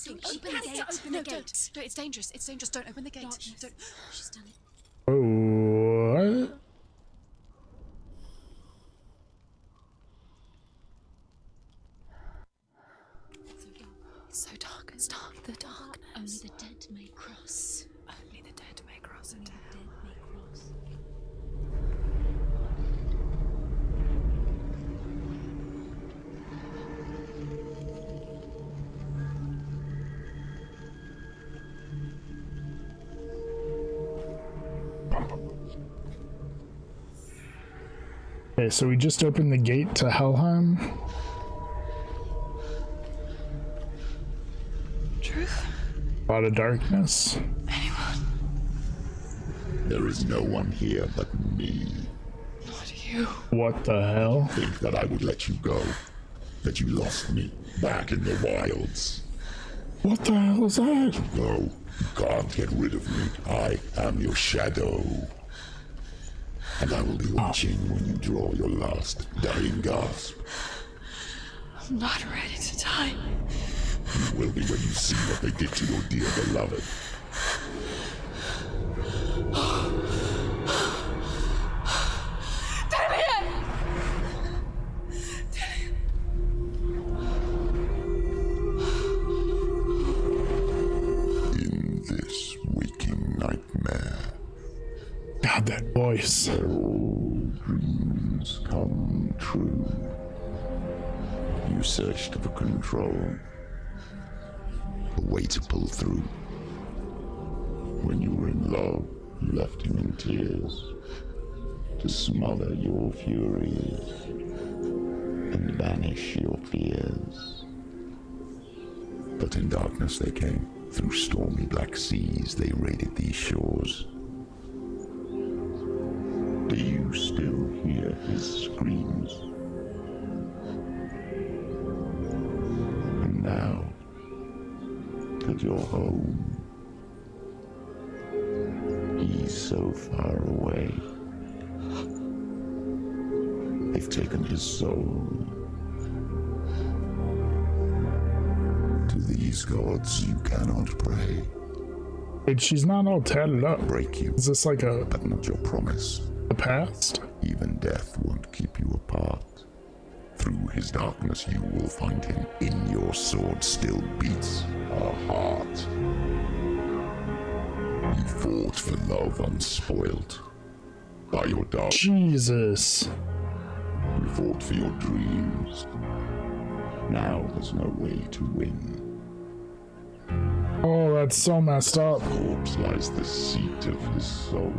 Don't open the gate. Open the gate. No, it's dangerous. It's dangerous. Don't open the gate. Don't. She's done it. Oh, what? It's so dark. It's dark. The darkness. Only the dead may cross. Only the dead may cross into hell. Dead may cross. Okay, so we just opened the gate to Helheim. Truth? A lot of darkness. Anyone? There is no one here but me. Not you. What the hell? Think that I would let you go. That you lost me back in the wilds. What the hell is that? No, you can't get rid of me. I am your shadow. And I will be watching when you draw your last dying gasp. I'm not ready to die. You will be when you see what they did to your dear beloved. In this waking nightmare, God, that voice. all dreams come true. You searched for control, a way to pull through. When you were in love, you left him in tears to smother your furies and banish your fears. But in darkness they came, through stormy black seas they raided these shores. Do you still hear his screams? And now that you're home, he's so far away. They've taken his soul. To these gods you cannot pray. Wait, she's not all tatted up. Break you, Is this like but not your promise. a past? Even death won't keep you apart. Through his darkness you will find him. In your sword still beats a heart. You fought for love unspoilt. By your dark, Jesus. you fought for your dreams. Now there's no way to win. Oh, that's so messed up. Corpse lies the seat of his soul.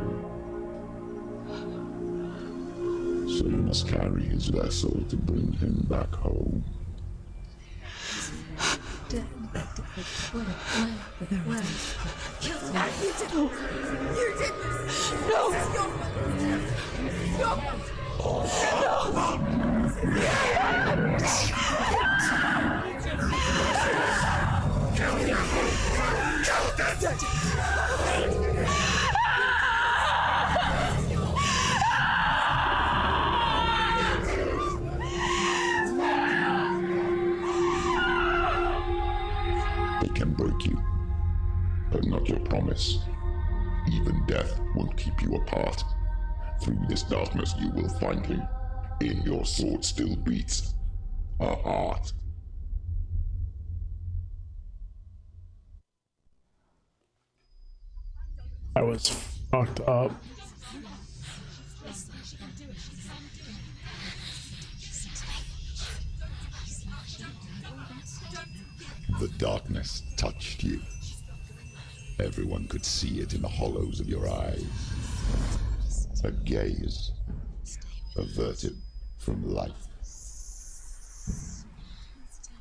So you must carry his vessel to bring him back home. They can break you, but not your promise. Even death won't keep you apart. Through this darkness you will find him. In your sword still beats a heart. That was fucked up. The darkness touched you. Everyone could see it in the hollows of your eyes. A gaze averted from life.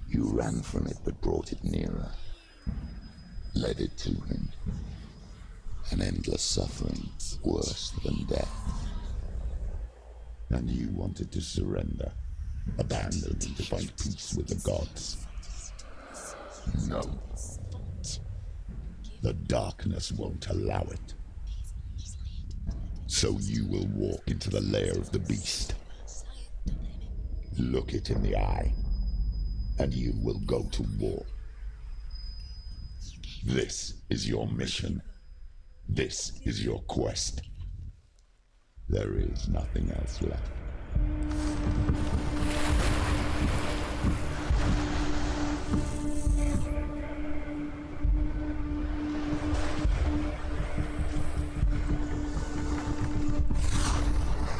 You ran from it but brought it nearer. Led it to him. An endless suffering, worse than death. And you wanted to surrender, abandon and to find peace with the gods. No. The darkness won't allow it. So you will walk into the lair of the beast. Look it in the eye, and you will go to war. This is your mission. This is your quest. There is nothing else left.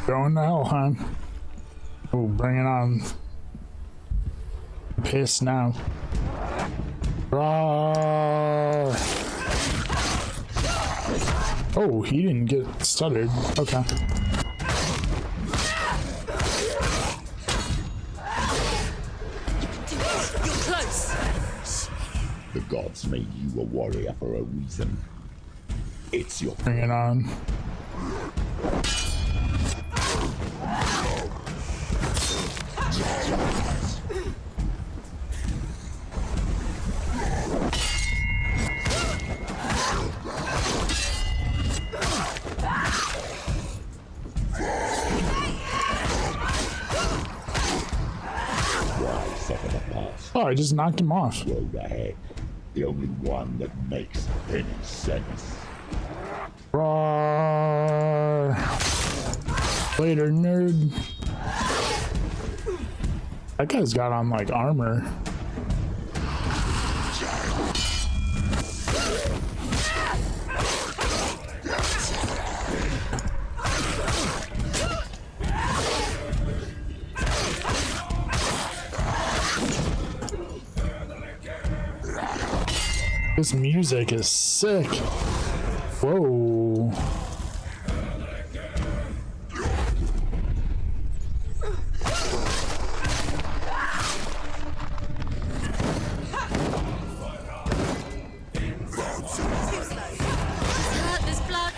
Going to Helheim. Oh, bring it on. I'm pissed now. Roar. Oh, he didn't get stuttered. Okay. You're close. The gods made you a warrior for a reason. It's your Bring it on. Oh, I just knocked him off. road ahead. The only one that makes any sense. Roar. Later, nerd. That guy's got on like armor. This music is sick. Whoa. There's blood.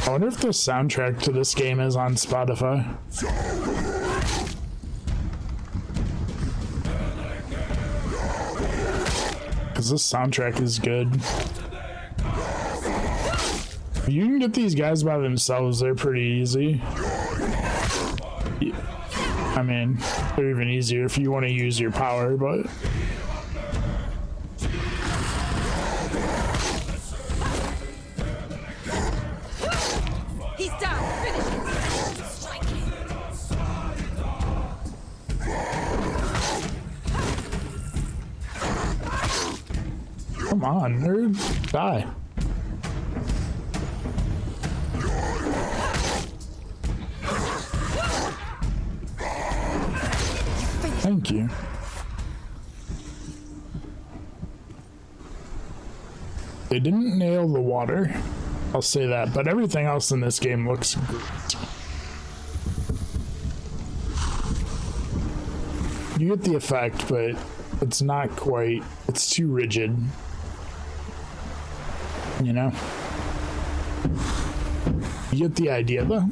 I wonder if the soundtrack to this game is on Spotify. Because this soundtrack is good. You can get these guys by themselves, they're pretty easy. I mean, they're even easier if you want to use your power, but... He's down. Finish it. Strike him. Come on, nerd. Die. Thank you. They didn't nail the water, I'll say that, but everything else in this game looks great. You get the effect, but it's not quite, it's too rigid. You know? You get the idea though?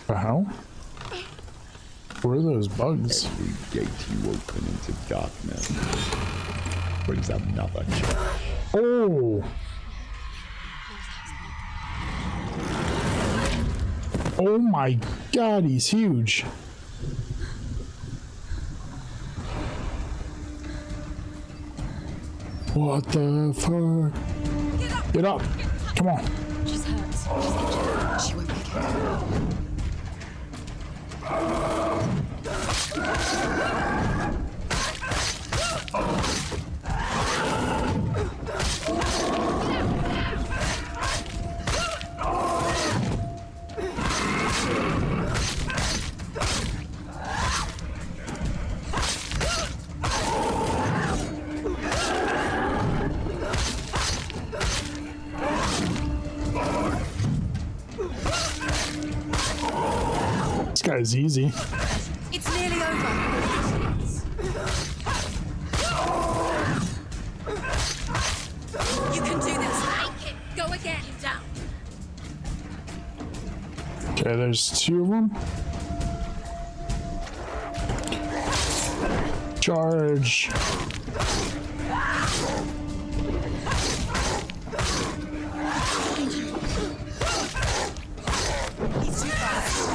The hell? Where are those bugs? Every gate you open into darkness brings another challenge. Oh! Oh my god, he's huge. What the fuck? Get up! Come on. She's hurt. She's injured. She won't make it. This guy's easy. It's nearly over. You can do this. Make it. Go again. Down. Okay, there's two of them. Charge. He's too fast.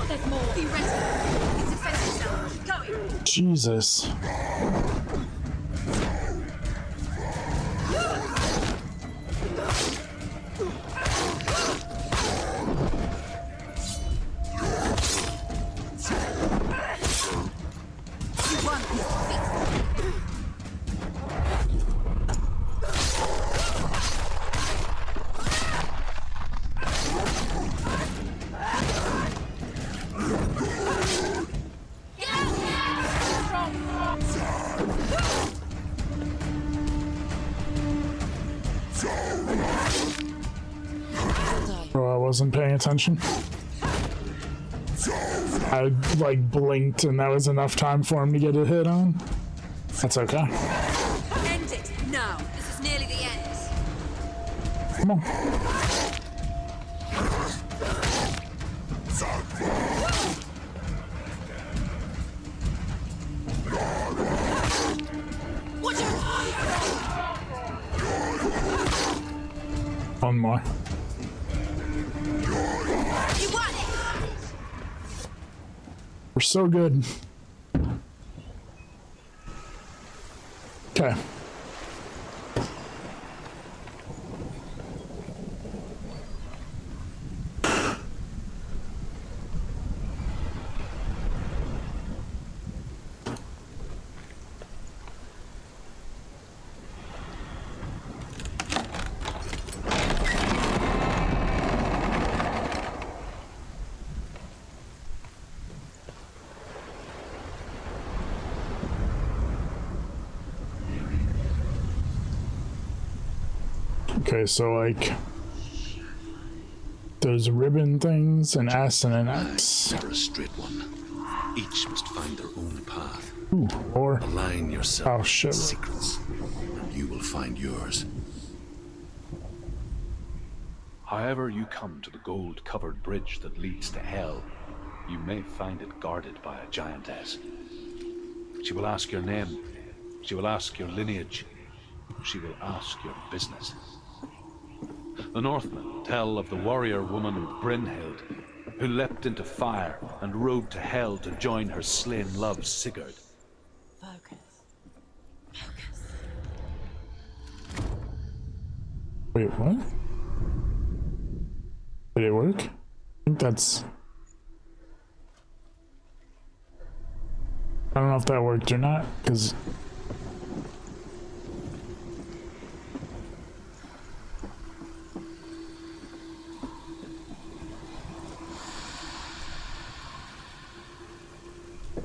There's more. Be ready. Defend yourself. Going. Jesus. You won. Oh, I wasn't paying attention. I like blinked and that was enough time for him to get a hit on. That's okay. End it now. This is nearly the end. Come on. Watch out! One more. You won it. We're so good. Okay. Okay, so like those ribbon things, an S and an X. Never a straight one. Each must find their own path. Ooh, or Align yourself Oh, shit. with secrets, and you will find yours. However you come to the gold-covered bridge that leads to Hell, you may find it guarded by a giantess. She will ask your name. She will ask your lineage. She will ask your business. The Northmen tell of the warrior woman Brynhild, who leapt into fire and rode to Hell to join her slain love Sigurd. Focus. wait, what? Did it work? I think that's. I don't know if that worked or not, because.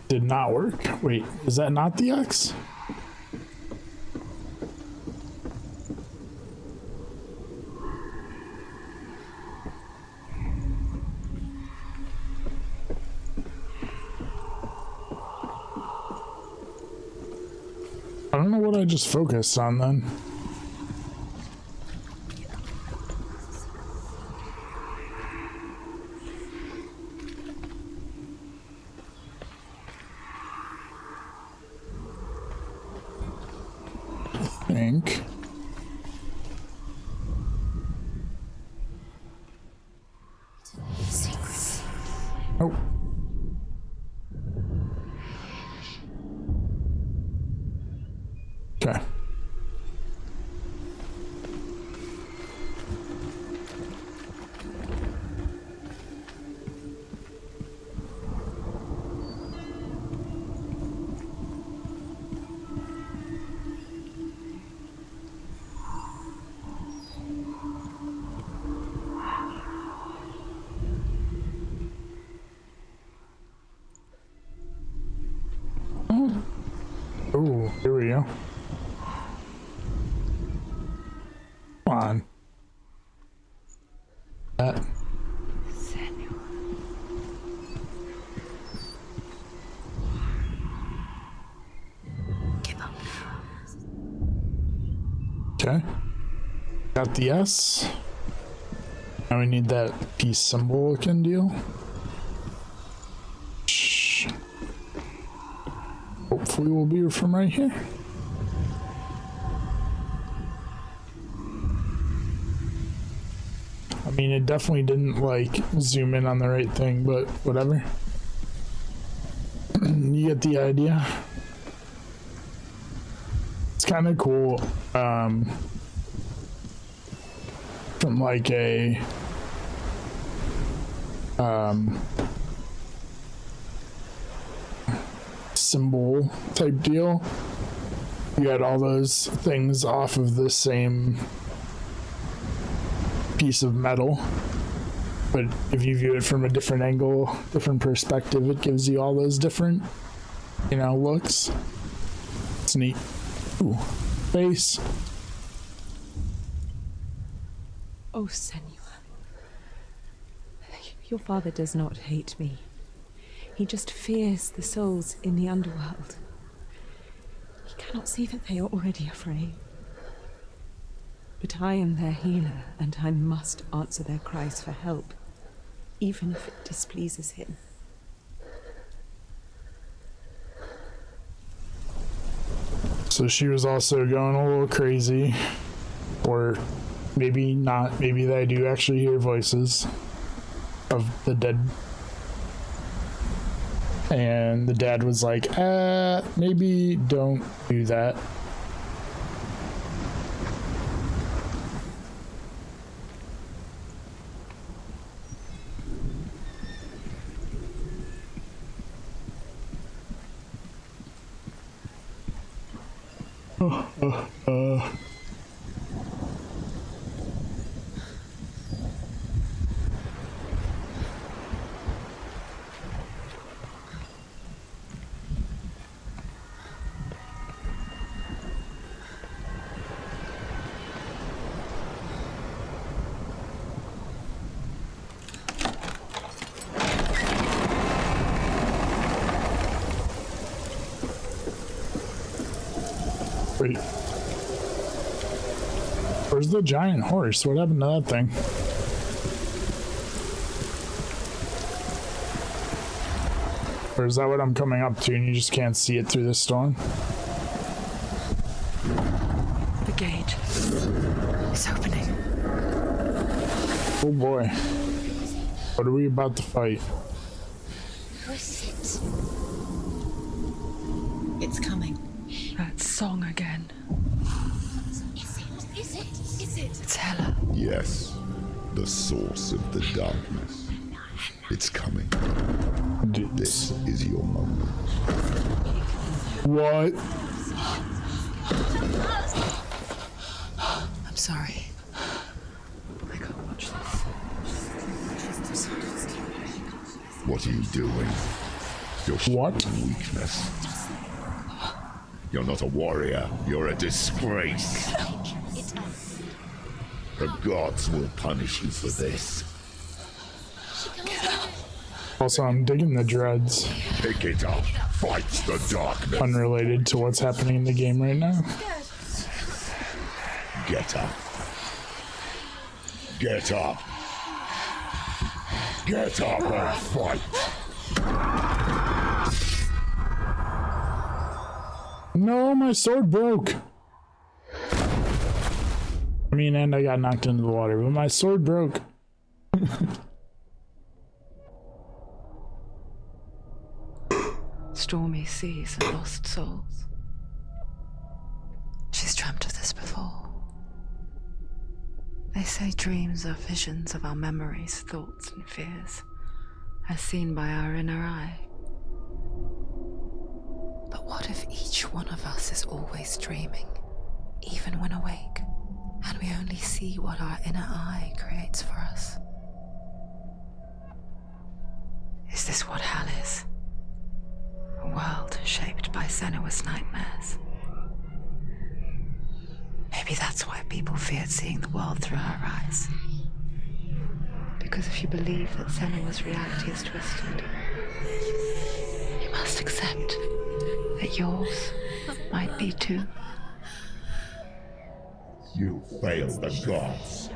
Did not work. Wait, is that not the X? I don't know what I just focused on then. Think. Secrets. Oh. Okay. Here we go. Come on. Senua. Give up now. Okay. Got the S. Now we need that peace symbol looking deal. Shh. Hopefully we'll be from right here. I mean, it definitely didn't like zoom in on the right thing, but whatever. You get the idea. It's kind of cool. From like a symbol type deal, you had all those things off of the same piece of metal, but if you view it from a different angle, different perspective, it gives you all those different, you know, looks. It's neat. Ooh, face. Oh, Senua. Your father does not hate me. He just fears the souls in the underworld. He cannot see that they are already afraid. But I am their healer, and I must answer their cries for help, even if it displeases him. So she was also going a little crazy, or maybe not. Maybe they do actually hear voices of the dead. And the dad was like, maybe don't do that. Wait. Where's the giant horse? What happened to that thing? Or is that what I'm coming up to and you just can't see it through the storm? The gate is opening. Oh boy. What are we about to fight? Who is it? It's coming. That song again. Is it? It's Hella. Yes, the source of the darkness. It's coming. This is your moment. What? I'm sorry. I can't watch this. What are you doing? You're What? showing weakness. You're not a warrior. You're a disgrace. The gods will punish you for this. Also, I'm digging the dreads. Pick it up. Fight the darkness. Unrelated to what's happening in the game right now. Get up. Get up. Get up and fight. No, my sword broke. I mean, and I got knocked into the water, but my sword broke. Stormy seas and lost souls. She's dreamt of this before. They say dreams are visions of our memories, thoughts, and fears, as seen by our inner eye. But what if each one of us is always dreaming, even when awake, and we only see what our inner eye creates for us? Is this what hell is? A world shaped by Senua's nightmares. Maybe that's why people feared seeing the world through her eyes. Because if you believe that Senua's reality is twisted, you must accept that yours might be too. You failed the gods.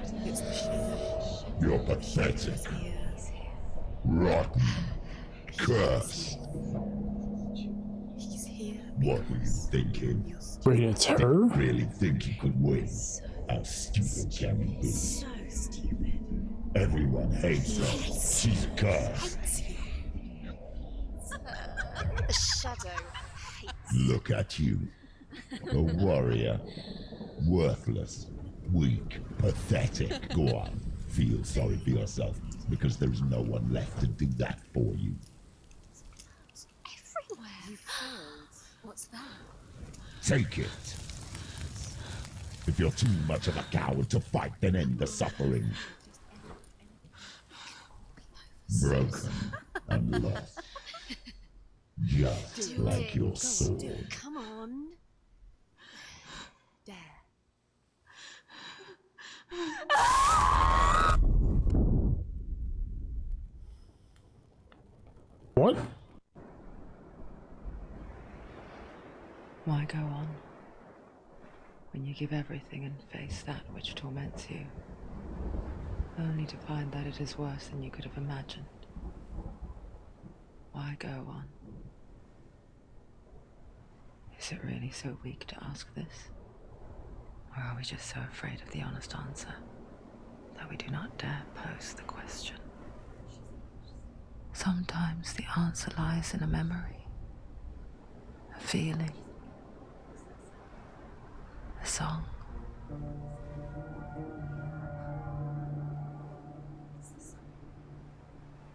You're pathetic. Rotten. Cursed. What were you thinking? Wait, it's her? Really think you could win? How stupid can you be? So stupid. Everyone hates her. She's cursed. The shadow hates. Look at you. A warrior. Worthless. Weak. Pathetic. Go on. Feel sorry for yourself, because there is no one left to do that for you. Everywhere. You failed. What's that? Take it. If you're too much of a coward to fight, then end the suffering. Broken and lost. Just like your sword. Come on. Dare. What? Why go on when you give everything and face that which torments you, only to find that it is worse than you could have imagined? Why go on? Is it really so weak to ask this? Or are we just so afraid of the honest answer that we do not dare pose the question? Sometimes the answer lies in a memory, a feeling, a song.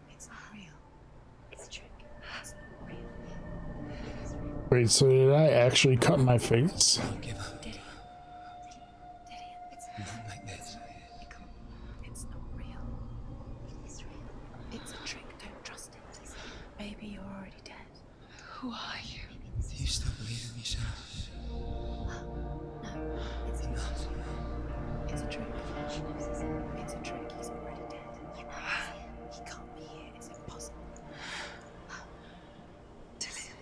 It's not real. It's a trick. It's not real. Wait, so did I actually cut my face? Give up. Not like this. It's not real. It is real. It's a trick. Don't trust it. Maybe you're already dead. Who are you? Do you still believe in yourself? No, it's Enough. It's a trick. It's a trick. He's already dead. You know he's here. He can't be here. It's impossible. Dillion.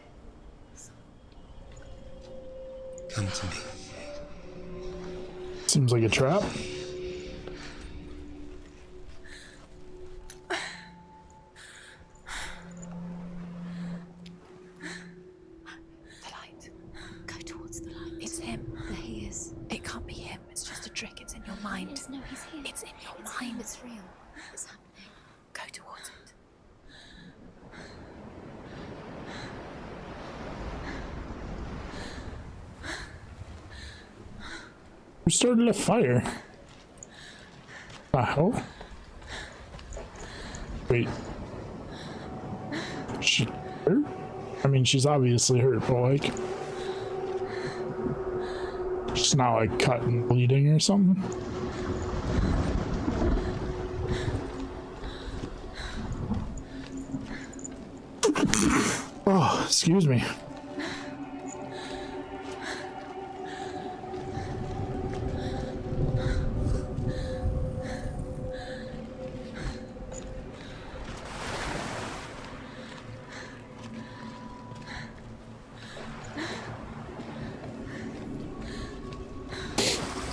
Come to me. Seems like a trap. The light. Go towards the light. It's him. There he is. It can't be him. It's just a trick. It's in your mind. No, he's here. It's in your mind. It's real. It's happening. Go towards it. Who started a fire? The hell? Wait. She hurt? I mean, she's obviously hurt, but like, she's not like cut and bleeding or something. Oh, excuse me.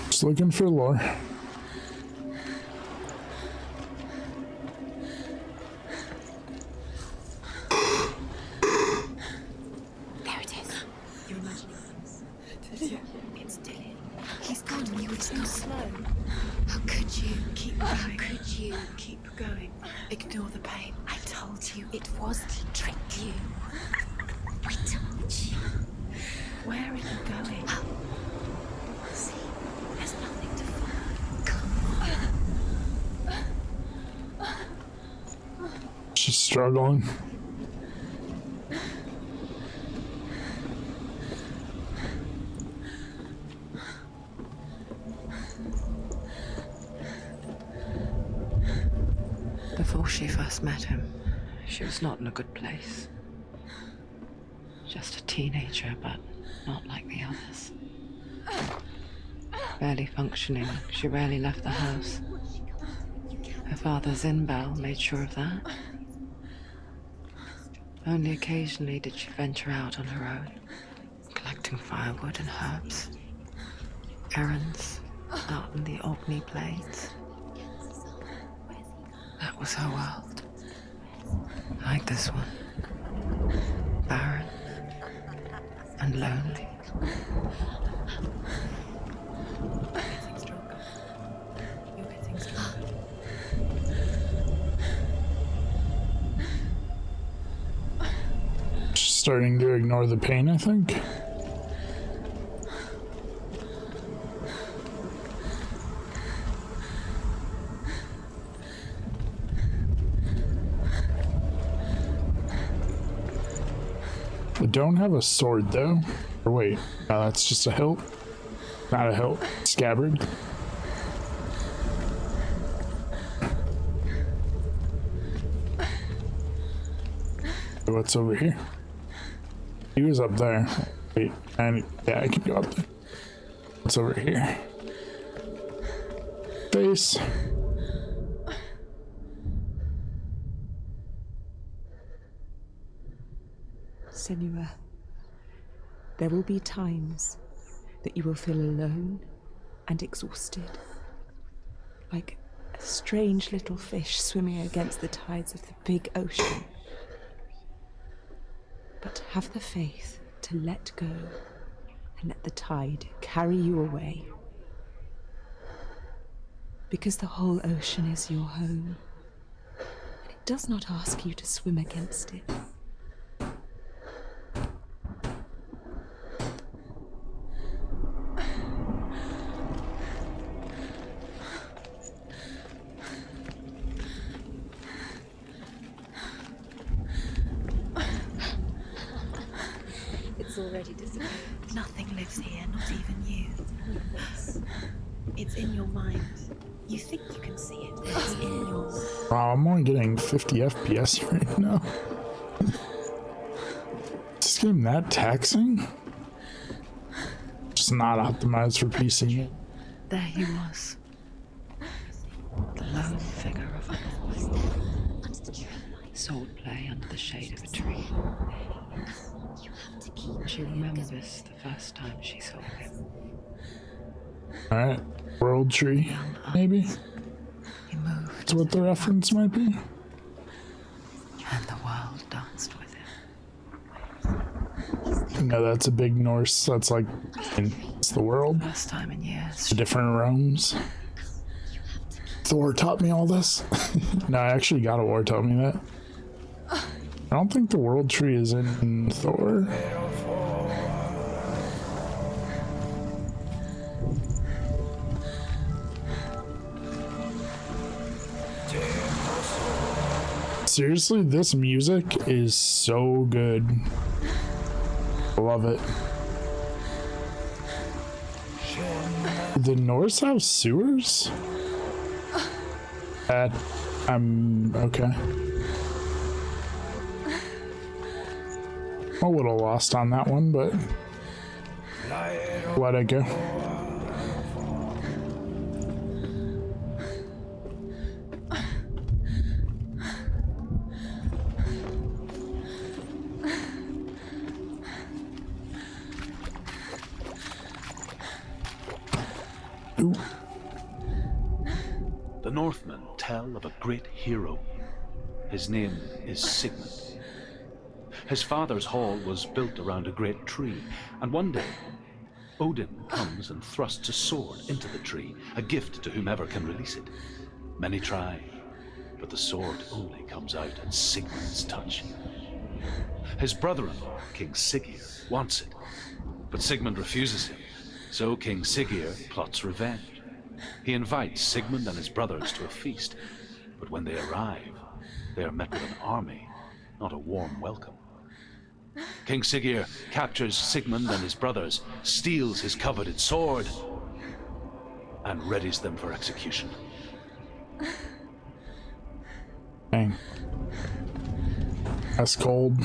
Just looking for lore. There it is. You're imagining things. It's Dillion. He's gone. You were too slow. How could you keep going? How could you keep going? Ignore the pain. I told you it was to trick you. I told you. Where are you going? See, there's nothing to follow. Come on. She's struggling. Before she first met him, she was not in a good place. Just a teenager, but not like the others. Barely functioning, she rarely left the house. Her father's in-bell made sure of that. Only occasionally did she venture out on her own, collecting firewood and herbs. Errands out in the Orkney Plains. That was her world. Like this one. Barren and lonely. You're getting stronger. She's starting to ignore the pain, I think. I don't have a sword though. Or wait, no, that's just a hilt. Not a hilt, scabbard. What's over here? He was up there. Wait, and yeah, I can go up there. What's over here? Face. Senua, there will be times that you will feel alone and exhausted, like a strange little fish swimming against the tides of the big ocean. But have the faith to let go and let the tide carry you away. Because the whole ocean is your home, and it does not ask you to swim against it. It's already disappeared. Nothing lives here, not even you. It's in your mind. You think you can see it, but it's in your mind. Wow, I'm only getting 50 FPS right now. Is this game that taxing? Just not optimized for PC. There he was. The lone figure of a boy. Swordplay under the shade of a tree. She remembers the first time she saw him. Alright, world tree, maybe? He moved. That's what the reference might be. And the world danced with him. No, that's a big Norse. That's like, it's the world. First time in years. The different realms. Thor taught me all this. No, I actually God of War taught me that. I don't think the world tree is in Thor. Seriously, this music is so good. I love it. The Norse have sewers? I'm okay. A little lost on that one, but let it go. Ooh. The Northmen tell of a great hero. His name is Sigmund. His father's hall was built around a great tree, and one day, Odin comes and thrusts a sword into the tree, a gift to whomever can release it. Many try, but the sword only comes out at Sigmund's touch. His brother-in-law, King Siggeir, wants it, but Sigmund refuses him, so King Siggeir plots revenge. He invites Sigmund and his brothers to a feast, but when they arrive, they are met with an army, not a warm welcome. King Siggeir captures Sigmund and his brothers, steals his coveted sword, and readies them for execution. Dang. That's cold.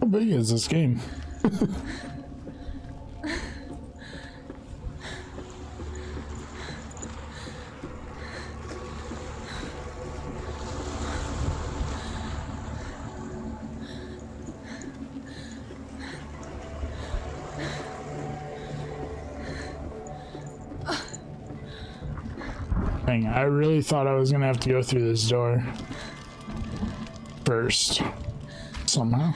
big is this game? Dang, I really thought I was gonna have to go through this door first, somehow.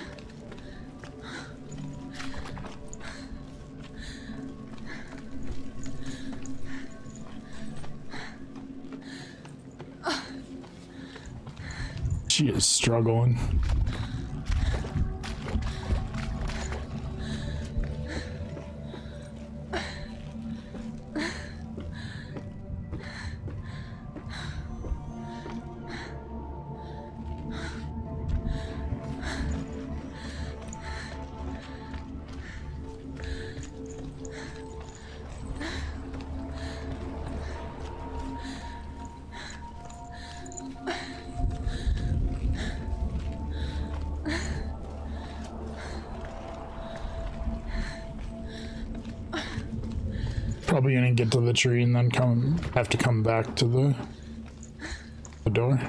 She is struggling. Probably gonna get to the tree and then have to come back to the door.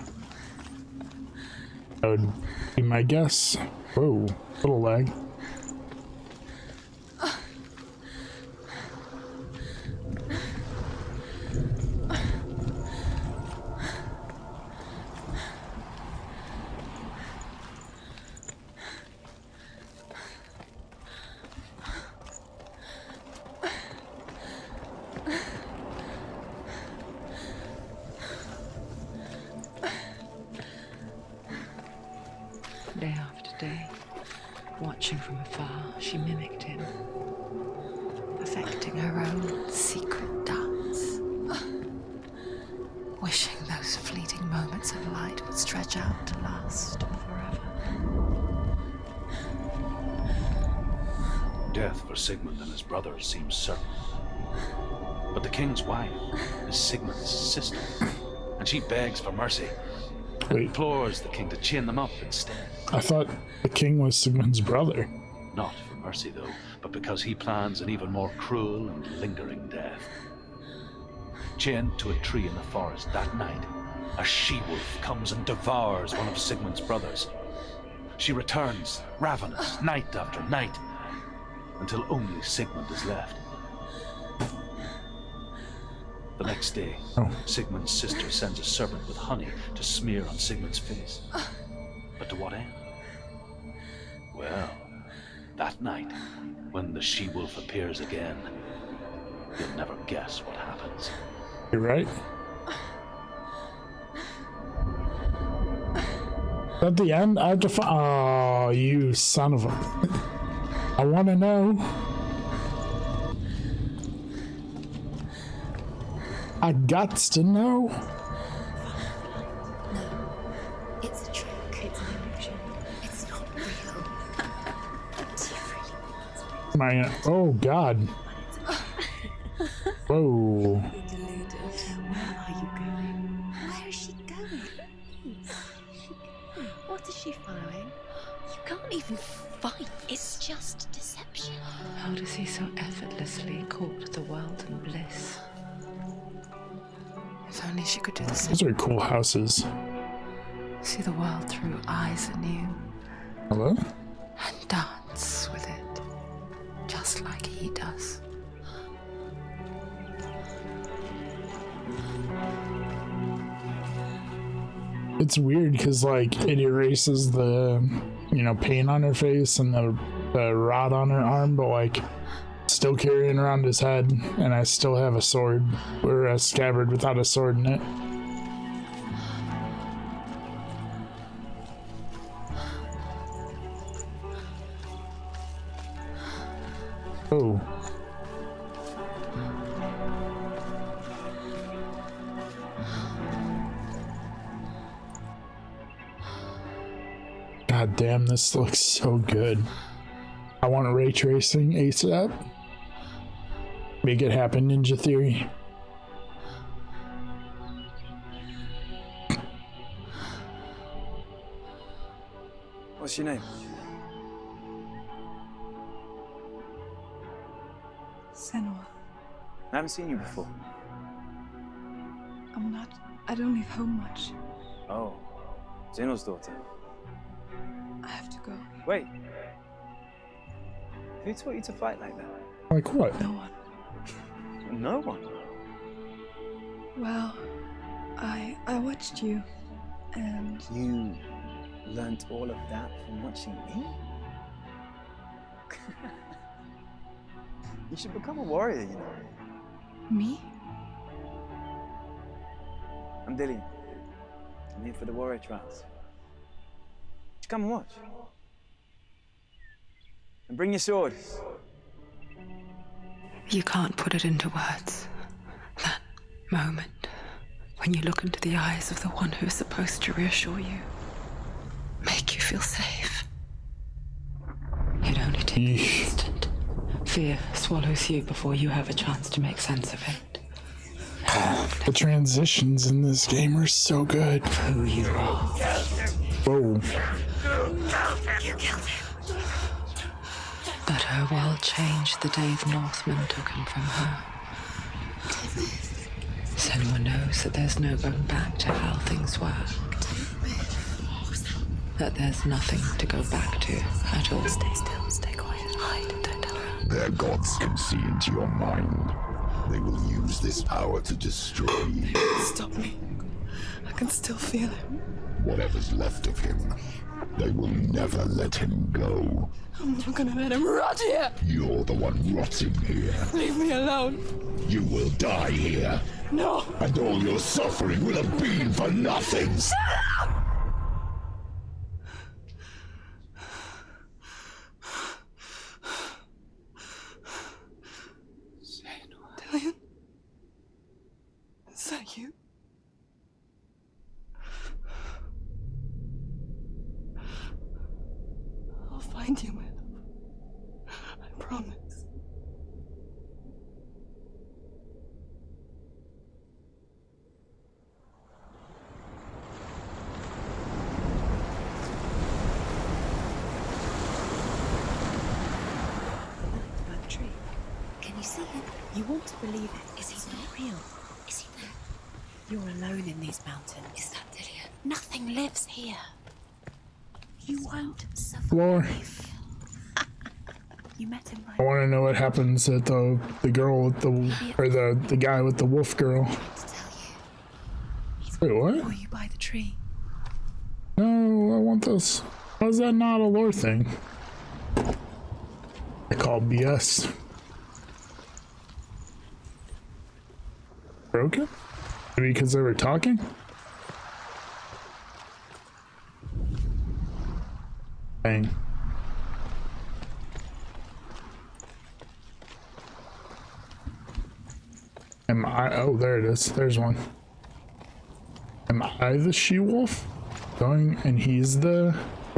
That would be my guess. Whoa, little lag. Day after day, watching from afar, she mimicked him, perfecting her own secret dance, wishing those fleeting moments of light would stretch out to last forever. Death for Sigmund and his brothers seems certain. But the king's wife is Sigmund's sister, and she begs for mercy. Wait, Implores the king to chain them up instead. I thought the king was Sigmund's brother. Not for mercy, though, but because he plans an even more cruel and lingering death. Chained to a tree in the forest that night, a she-wolf comes and devours one of Sigmund's brothers. She returns, ravenous, night after night, until only Sigmund is left. The next day, Sigmund's sister sends a servant with honey to smear on Sigmund's face. But to what end? Well, that night, when the she-wolf appears again, you'll never guess what happens. You're right. At the end, I have to oh, you son of a... I want to know. I gots to know. No, it's a trick. It's an illusion. It's not real. My, oh God. Whoa. Deluded. Where are you going? Where is she going? What is she following? You can't even fight. It's just deception. How does he so effortlessly court the world and bliss? If only she could do the same. Those are cool houses. See the world through eyes anew Hello? and dance with it, just like he does. It's weird because, like, it erases the, pain on her face and the rod on her arm, but, like, still carrying around his head, and I still have a sword, or a scabbard without a sword in it. Oh. God damn, this looks so good. I want ray tracing ASAP. Make it happen, Ninja Theory. What's your name? I haven't seen you before. I don't leave home much. Oh, Zeno's daughter. I have to go. Wait. Who taught you to fight like that? Like what? No one. No one. Well, I watched you, and You learnt all of that from watching me? You should become a warrior, you know. me? I'm Dillion. I'm here for the warrior trials. Just come and watch. And bring your sword. You can't put it into words. That moment when you look into the eyes of the one who's supposed to reassure you, make you feel safe. It only takes an instant. Fear swallows you before you have a chance to make sense of it. The transitions in this game are so good. Who you are. Whoa. You killed him. But her world changed the day the Northmen took him from her. Senua knows that there's no going back to how things were. That there's nothing to go back to at all. Stay still, stay quiet, hide, don't tell her. Their gods can see into your mind. They will use this power to destroy you. Stop me. I can still feel him. Whatever's left of him, they will never let him go. I'm not gonna let him rot here. You're the one rotting here. Leave me alone. You will die here. No. And all your suffering will have been for nothing. Dillion? Is that you? I'll find you, my love. I promise. That tree. Can you see him? You want to believe it. Is he not real? Is he there? You're alone in these mountains. Is that Dillion? Nothing lives here. You won't suffer. Lore. You met him right. I want to know what happens at the girl with the guy with the wolf girl. To tell you. He's Wait, what? before you by the tree. No, I want this. How's that not a lore thing? I call BS. Broken? Maybe because they were talking? Dang. Am I? Oh, there it is. There's one. Am I the she-wolf? Going and he's the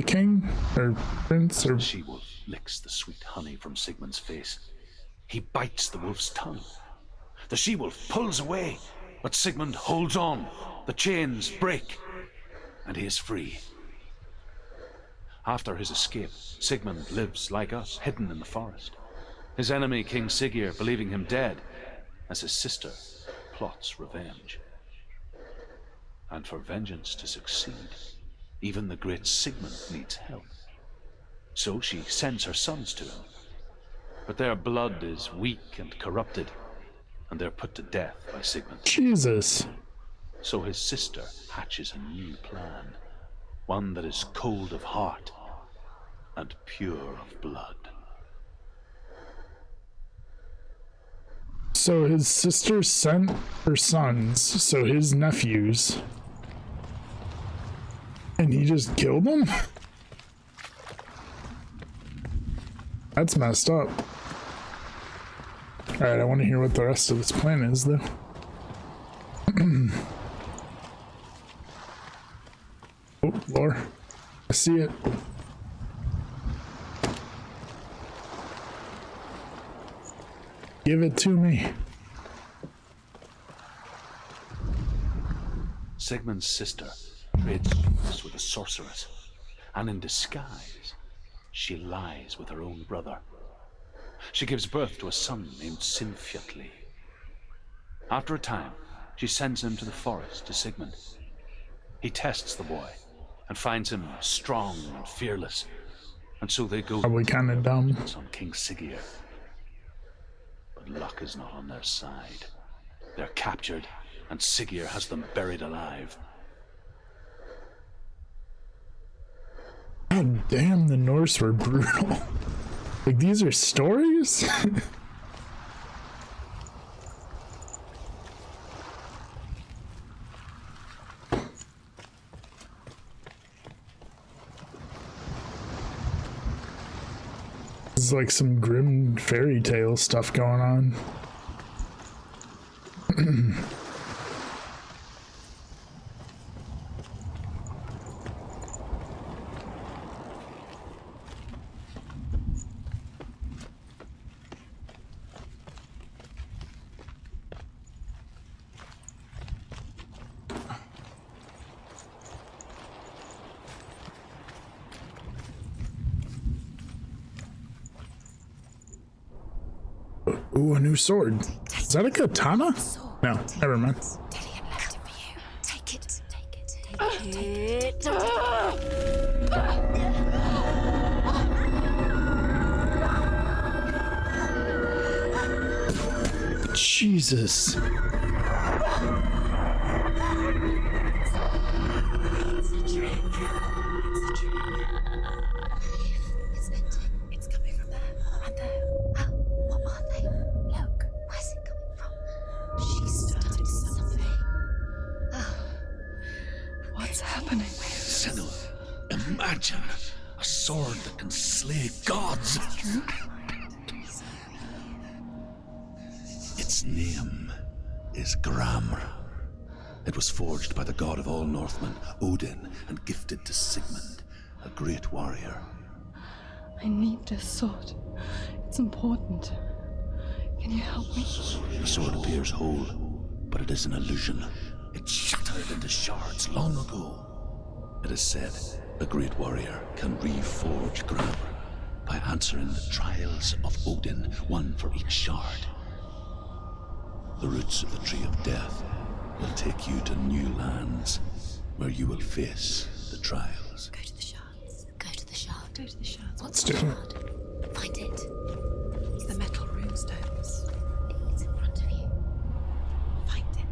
king? Or prince? Or... She-wolf licks the sweet honey from Sigmund's face. He bites the wolf's tongue. The she-wolf pulls away, but Sigmund holds on. The chains break, and he is free. After his escape, Sigmund lives like us, hidden in the forest. His enemy, King Siggeir, believing him dead, as his sister plots revenge. And for vengeance to succeed, even the great Sigmund needs help. So she sends her sons to him. But their blood is weak and corrupted, and they're put to death by Sigmund. Jesus. So his sister hatches a new plan, one that is cold of heart and pure of blood. So his sister sent her sons, so his nephews, and he just killed them? That's messed up. Alright, I want to hear what the rest of this plan is, though. Oh, lore. I see it. Give it to me. Sigmund's sister trades with a sorceress, and in disguise, she lies with her own brother. She gives birth to a son named Sinfjotli, After a time, she sends him to the forest to Sigmund. He tests the boy and finds him strong and fearless, and so they go Probably kind of dumb. on King Siggeir. But luck is not on their side. They're captured, and Siggeir has them buried alive. God damn, the Norse were brutal. Like, these are stories? This is like some grim fairy tale stuff going on. Ooh, a new sword. Is that a katana? No, never mind. Dillion left it for you. Take it. Take it. Take it. Jesus. It's venting. It's coming from there. And there. Oh, what are they? Look, where's it coming from? She started something. Oh. What's happening? Senua, imagine a sword that can slay gods. Its name is Gramr. It was forged by the god of all Northmen, Odin, and gifted to Sigmund, a great warrior. I need this sword. It's important. Can you help me? The sword appears whole, but it is an illusion. It shattered into shards long ago. It is said a great warrior can reforge Gramr by answering the trials of Odin, one for each shard. The roots of the Tree of Death will take you to new lands where you will face the trials. Go to the shards. Go to the shard. Go to the shards. What's Let's the do it. shard? Find it. It's the metal runestones. It's in front of you. Find it.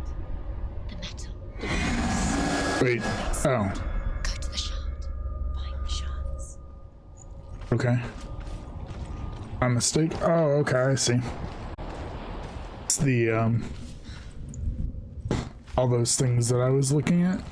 The metal. Wait. Oh, Go to the shard. Find the shards. okay. My mistake. Oh, okay, I see. It's the all those things that I was looking at.